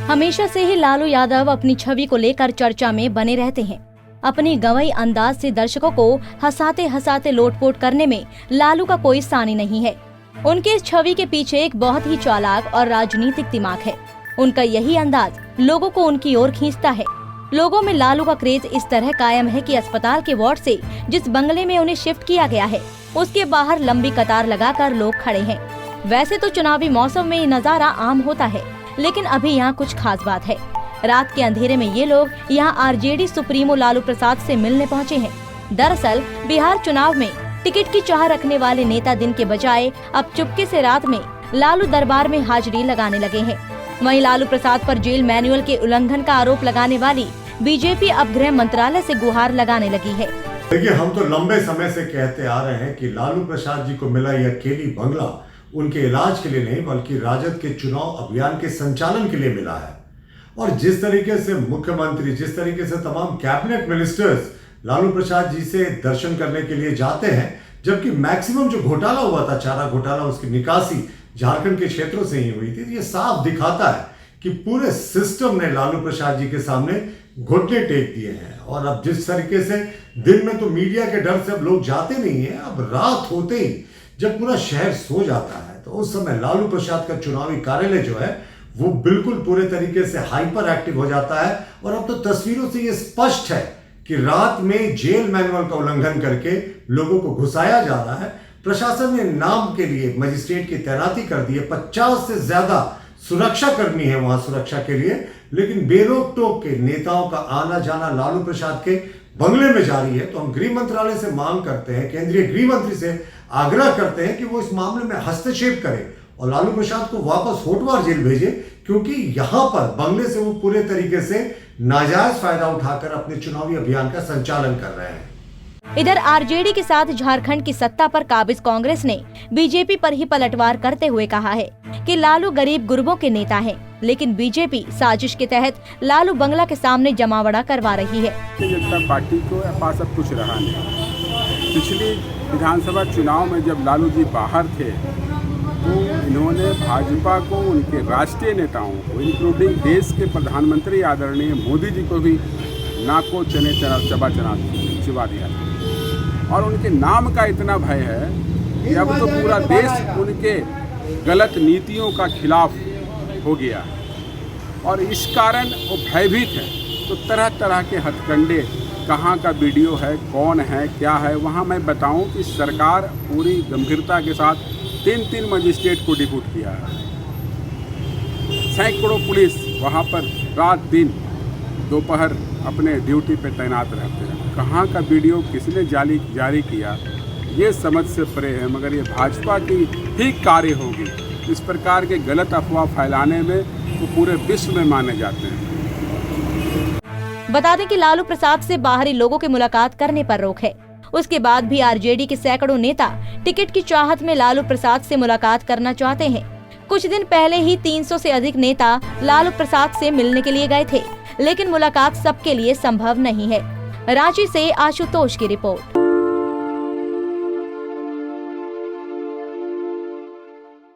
हमेशा से ही लालू यादव अपनी छवि को लेकर चर्चा में बने रहते हैं। अपनी गंवई अंदाज से दर्शकों को हंसाते हंसाते लोटपोट करने में लालू का कोई सानी नहीं है। उनके इस छवि के पीछे एक बहुत ही चालाक और राजनीतिक दिमाग है। उनका यही अंदाज लोगों को उनकी ओर खींचता है। लोगों में लालू का क्रेज इस तरह कायम है कि अस्पताल के वार्ड से जिस बंगले में उन्हें शिफ्ट किया गया है, उसके बाहर लंबी कतार लगाकर लोग खड़े हैं। वैसे तो चुनावी मौसम में ये नजारा आम होता है, लेकिन अभी यहाँ कुछ खास बात है। रात के अंधेरे में ये लोग यहाँ आरजेडी सुप्रीमो लालू प्रसाद से मिलने पहुँचे हैं। दरअसल बिहार चुनाव में टिकट की चाह रखने वाले नेता दिन के बजाय अब चुपके से रात में लालू दरबार में हाजिरी लगाने लगे हैं। वहीं लालू प्रसाद पर जेल मैनुअल के उल्लंघन का आरोप लगाने वाली बीजेपी अब गृह मंत्रालय से गुहार लगाने लगी है। देखिए, हम तो लंबे समय से कहते आ रहे हैं कि लालू प्रसाद जी को मिला यह अकेली बंगला उनके इलाज के लिए नहीं बल्कि राजद के चुनाव अभियान के संचालन के लिए मिला है। और जिस तरीके से मुख्यमंत्री, जिस तरीके से तमाम कैबिनेट मिनिस्टर्स लालू प्रसाद जी से दर्शन करने के लिए जाते हैं, जबकि मैक्सिमम जो घोटाला हुआ था, चारा घोटाला, उसकी निकासी झारखंड के क्षेत्रों से ही हुई थी। ये साफ दिखाता है कि पूरे सिस्टम ने लालू प्रसाद जी के सामने घुटने टेक दिए हैं। और अब जिस तरीके से दिन में तो मीडिया के डर से अब लोग जाते नहीं है, अब रात होते ही जब पूरा शहर सो जाता है तो उस समय लालू प्रसाद का चुनावी कार्यालय जो है वो बिल्कुल पूरे तरीके से हाइपर एक्टिव हो जाता है। और अब तो तस्वीरों से ये स्पष्ट है कि रात में जेल मैनुअल का उल्लंघन करके लोगों को घुसाया जा रहा है। प्रशासन ने नाम के लिए मजिस्ट्रेट की तैनाती कर दी है, 50 से ज्यादा सुरक्षा कर्मी है वहां सुरक्षा के लिए, लेकिन बेरोक टोक के नेताओं का आना जाना लालू प्रसाद के बंगले में जारी है। तो हम गृह मंत्रालय से मांग करते हैं, केंद्रीय गृह मंत्री से आग्रह करते हैं कि वो इस मामले में हस्तक्षेप करें और लालू प्रसाद को वापस होटवार जेल भेजे, क्योंकि यहां पर बंगले से वो पूरे तरीके से नाजायज फायदा उठाकर अपने चुनावी अभियान का संचालन कर रहे हैं। इधर आरजेडी के साथ झारखंड की सत्ता पर काबिज कांग्रेस ने बीजेपी पर ही पलटवार करते हुए कहा है कि लालू गरीब गुरबों के नेता हैं, लेकिन बीजेपी साजिश के तहत लालू बंगला के सामने जमावड़ा करवा रही है। जनता पार्टी को पास अब कुछ रहा नहीं। पिछली विधानसभा चुनाव में जब लालू जी बाहर थे तो इन्होंने भाजपा को, उनके राष्ट्रीय नेताओं को, इंक्लूडिंग देश के प्रधानमंत्री आदरणीय मोदी जी को भी नाको चने चिबा दिया और उनके नाम का इतना भय है कि अब तो पूरा देश उनके गलत नीतियों का खिलाफ हो गया है और इस कारण वो भयभीत है। तो तरह तरह के हथकंडे, कहाँ का वीडियो है, कौन है, क्या है, वहाँ मैं बताऊं कि सरकार पूरी गंभीरता के साथ 3 मजिस्ट्रेट को डिप्यूट किया है। सैकड़ों पुलिस वहाँ पर रात दिन दोपहर अपने ड्यूटी पे तैनात रहते हैं। कहाँ का वीडियो किसने जारी किया ये समझ से परे है, मगर ये भाजपा की ही कार्य होगी। इस प्रकार के गलत अफवाह फैलाने में वो पूरे विश्व में माने जाते हैं। बता दें कि लालू प्रसाद से बाहरी लोगों की मुलाकात करने पर रोक है। उसके बाद भी आरजेडी के सैकड़ों नेता टिकट की चाहत में लालू प्रसाद से मुलाकात करना चाहते हैं। कुछ दिन पहले ही 300 से अधिक नेता लालू प्रसाद से मिलने के लिए गए थे, लेकिन मुलाकात सबके लिए संभव नहीं है। रांची से आशुतोष की रिपोर्ट।